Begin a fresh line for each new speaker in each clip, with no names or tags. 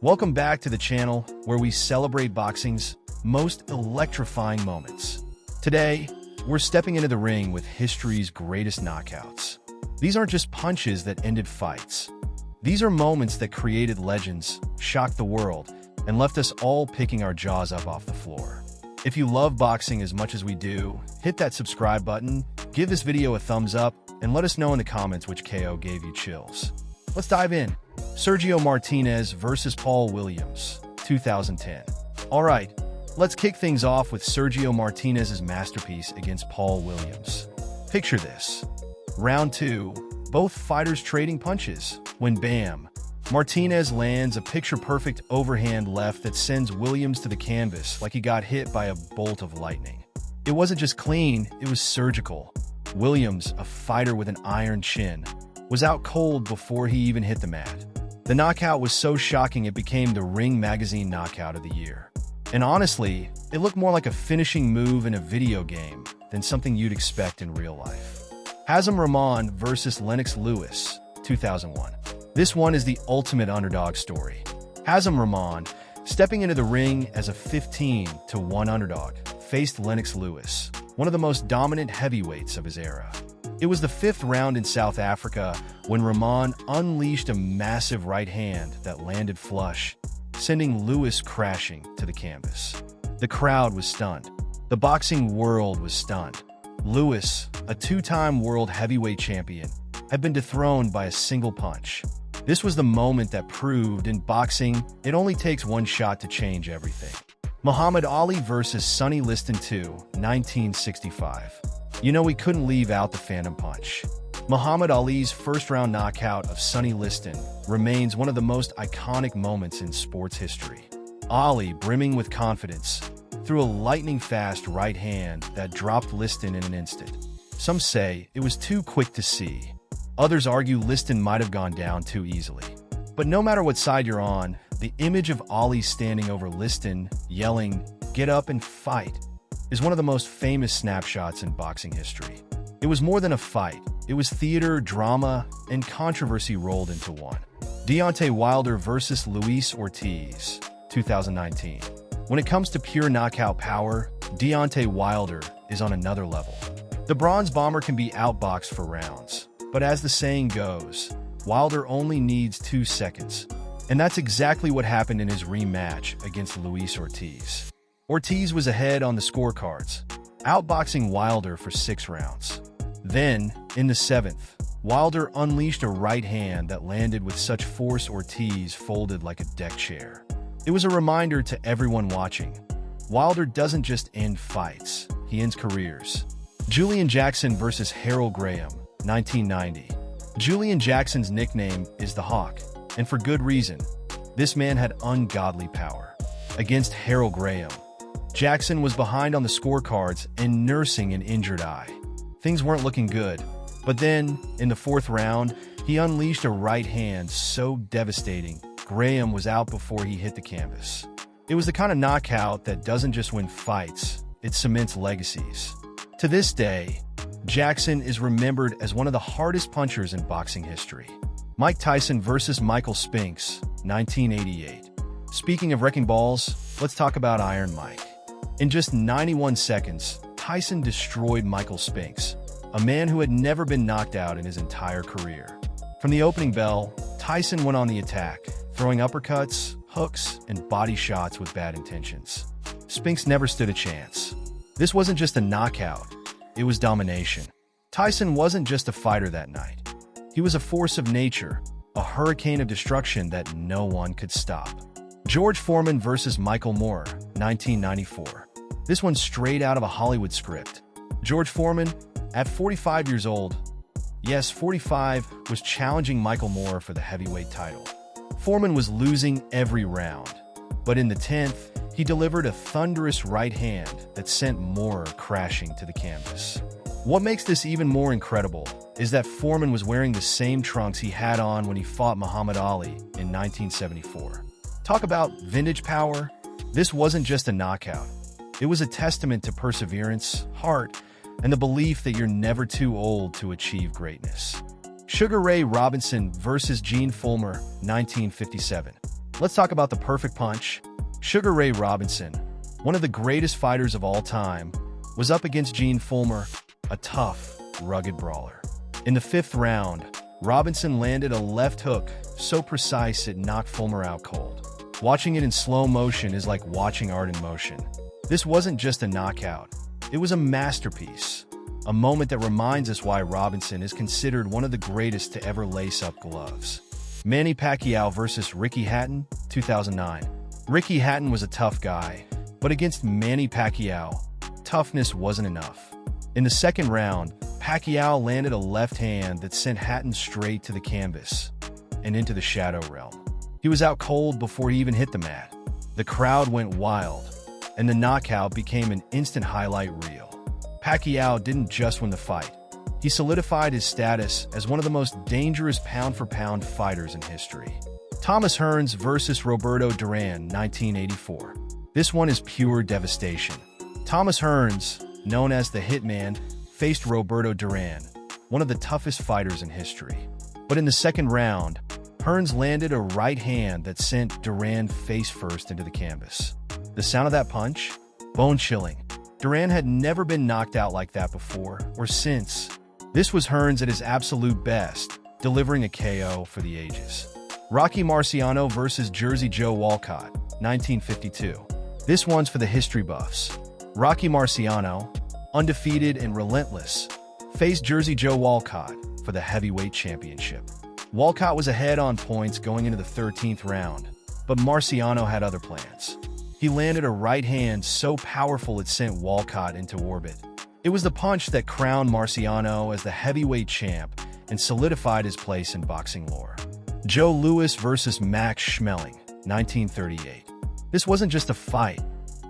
Welcome back to the channel where we celebrate boxing's most electrifying moments. Today, we're stepping into the ring with history's greatest knockouts. These aren't just punches that ended fights. These are moments that created legends, shocked the world, and left us all picking our jaws up off the floor. If you love boxing as much as we do, hit that subscribe button, give this video a thumbs up, and let us know in the comments which KO gave you chills. Let's dive in. Sergio Martinez versus Paul Williams, 2010. Alright, let's kick things off with Sergio Martinez's masterpiece against Paul Williams. Picture this. Round 2, both fighters trading punches, when bam, Martinez lands a picture-perfect overhand left that sends Williams to the canvas like he got hit by a bolt of lightning. It wasn't just clean, it was surgical. Williams, a fighter with an iron chin, was out cold before he even hit the mat. The knockout was so shocking it became the Ring Magazine Knockout of the Year. And honestly, it looked more like a finishing move in a video game than something you'd expect in real life. Hasim Rahman versus Lennox Lewis, 2001. This one is the ultimate underdog story. Hasim Rahman, stepping into the ring as a 15-1 underdog, faced Lennox Lewis, one of the most dominant heavyweights of his era. It was the 5th round in South Africa when Rahman unleashed a massive right hand that landed flush, sending Lewis crashing to the canvas. The crowd was stunned. The boxing world was stunned. Lewis, a 2-time world heavyweight champion, had been dethroned by a single punch. This was the moment that proved in boxing it only takes one shot to change everything. Muhammad Ali versus Sonny Liston 2, 1965. You know we couldn't leave out the Phantom Punch. Muhammad Ali's first-round knockout of Sonny Liston remains one of the most iconic moments in sports history. Ali, brimming with confidence, threw a lightning-fast right hand that dropped Liston in an instant. Some say it was too quick to see. Others argue Liston might have gone down too easily. But no matter what side you're on, the image of Ali standing over Liston, yelling, "Get up and fight," is one of the most famous snapshots in boxing history. It was more than a fight. It was theater, drama, and controversy rolled into one. Deontay Wilder versus Luis Ortiz, 2019. When it comes to pure knockout power, Deontay Wilder is on another level. The Bronze Bomber can be outboxed for rounds, but as the saying goes, Wilder only needs 2 seconds. And that's exactly what happened in his rematch against Luis Ortiz. Ortiz was ahead on the scorecards, outboxing Wilder for 6 rounds. Then, in the 7th, Wilder unleashed a right hand that landed with such force Ortiz folded like a deck chair. It was a reminder to everyone watching. Wilder doesn't just end fights, he ends careers. Julian Jackson versus Herol Graham, 1990. Julian Jackson's nickname is the Hawk, and for good reason. This man had ungodly power. Against Herol Graham, Jackson was behind on the scorecards and nursing an injured eye. Things weren't looking good, but then, in the 4th round, he unleashed a right hand so devastating, Graham was out before he hit the canvas. It was the kind of knockout that doesn't just win fights, it cements legacies. To this day, Jackson is remembered as one of the hardest punchers in boxing history. Mike Tyson versus Michael Spinks, 1988. Speaking of wrecking balls, let's talk about Iron Mike. In just 91 seconds, Tyson destroyed Michael Spinks, a man who had never been knocked out in his entire career. From the opening bell, Tyson went on the attack, throwing uppercuts, hooks, and body shots with bad intentions. Spinks never stood a chance. This wasn't just a knockout, it was domination. Tyson wasn't just a fighter that night. He was a force of nature, a hurricane of destruction that no one could stop. George Foreman versus Michael Moore, 1994. This one's straight out of a Hollywood script. George Foreman, at 45 years old, yes, 45, was challenging Michael Moore for the heavyweight title. Foreman was losing every round, but in the 10th, he delivered a thunderous right hand that sent Moore crashing to the canvas. What makes this even more incredible is that Foreman was wearing the same trunks he had on when he fought Muhammad Ali in 1974. Talk about vintage power. This wasn't just a knockout. It was a testament to perseverance, heart, and the belief that you're never too old to achieve greatness. Sugar Ray Robinson versus Gene Fullmer, 1957. Let's talk about the perfect punch. Sugar Ray Robinson, one of the greatest fighters of all time, was up against Gene Fullmer, a tough, rugged brawler. In the 5th round, Robinson landed a left hook so precise it knocked Fullmer out cold. Watching it in slow motion is like watching art in motion. This wasn't just a knockout. It was a masterpiece. A moment that reminds us why Robinson is considered one of the greatest to ever lace up gloves. Manny Pacquiao versus Ricky Hatton, 2009. Ricky Hatton was a tough guy, but against Manny Pacquiao, toughness wasn't enough. In the 2nd round, Pacquiao landed a left hand that sent Hatton straight to the canvas and into the shadow realm. He was out cold before he even hit the mat. The crowd went wild, and the knockout became an instant highlight reel. Pacquiao didn't just win the fight. He solidified his status as one of the most dangerous pound-for-pound fighters in history. Thomas Hearns versus Roberto Duran, 1984. This one is pure devastation. Thomas Hearns, known as the Hitman, faced Roberto Duran, one of the toughest fighters in history. But in the 2nd round, Hearns landed a right hand that sent Duran face first into the canvas. The sound of that punch? Bone-chilling. Duran had never been knocked out like that before or since. This was Hearns at his absolute best, delivering a KO for the ages. Rocky Marciano versus Jersey Joe Walcott, 1952. This one's for the history buffs. Rocky Marciano, undefeated and relentless, faced Jersey Joe Walcott for the heavyweight championship. Walcott was ahead on points going into the 13th round, but Marciano had other plans. He landed a right hand so powerful it sent Walcott into orbit. It was the punch that crowned Marciano as the heavyweight champ and solidified his place in boxing lore. Joe Louis versus Max Schmeling, 1938. This wasn't just a fight,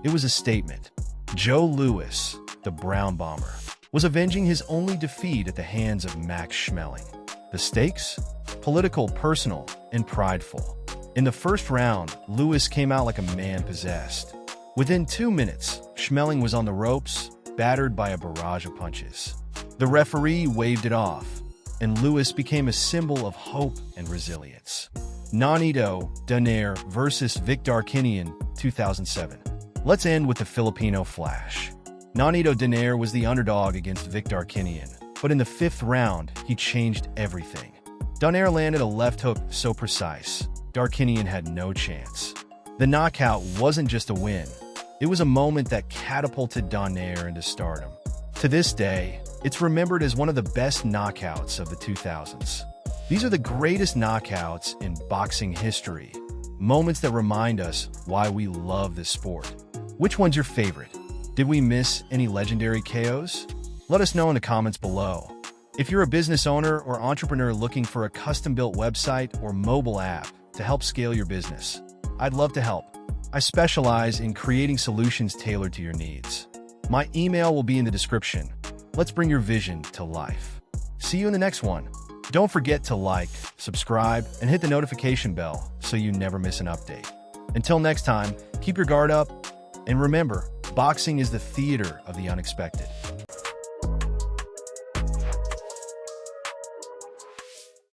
it was a statement. Joe Louis, the Brown Bomber, was avenging his only defeat at the hands of Max Schmeling. The stakes? Political, personal, and prideful. In the 1st round, Louis came out like a man possessed. Within 2 minutes, Schmeling was on the ropes, battered by a barrage of punches. The referee waved it off, and Louis became a symbol of hope and resilience. Nonito Donaire versus Vic Darcinian, 2007. Let's end with the Filipino flash. Nonito Donaire was the underdog against Vic Darcinian, but in the 5th round, he changed everything. Donaire landed a left hook so precise, Darcinian had no chance. The knockout wasn't just a win, it was a moment that catapulted Donaire into stardom. To this day, it's remembered as one of the best knockouts of the 2000s. These are the greatest knockouts in boxing history, moments that remind us why we love this sport. Which one's your favorite? Did we miss any legendary KOs? Let us know in the comments below. If you're a business owner or entrepreneur looking for a custom-built website or mobile app to help scale your business, I'd love to help. I specialize in creating solutions tailored to your needs. My email will be in the description. Let's bring your vision to life. See you in the next one. Don't forget to like, subscribe, and hit the notification bell so you never miss an update. Until next time, keep your guard up, and remember, boxing is the theater of the unexpected.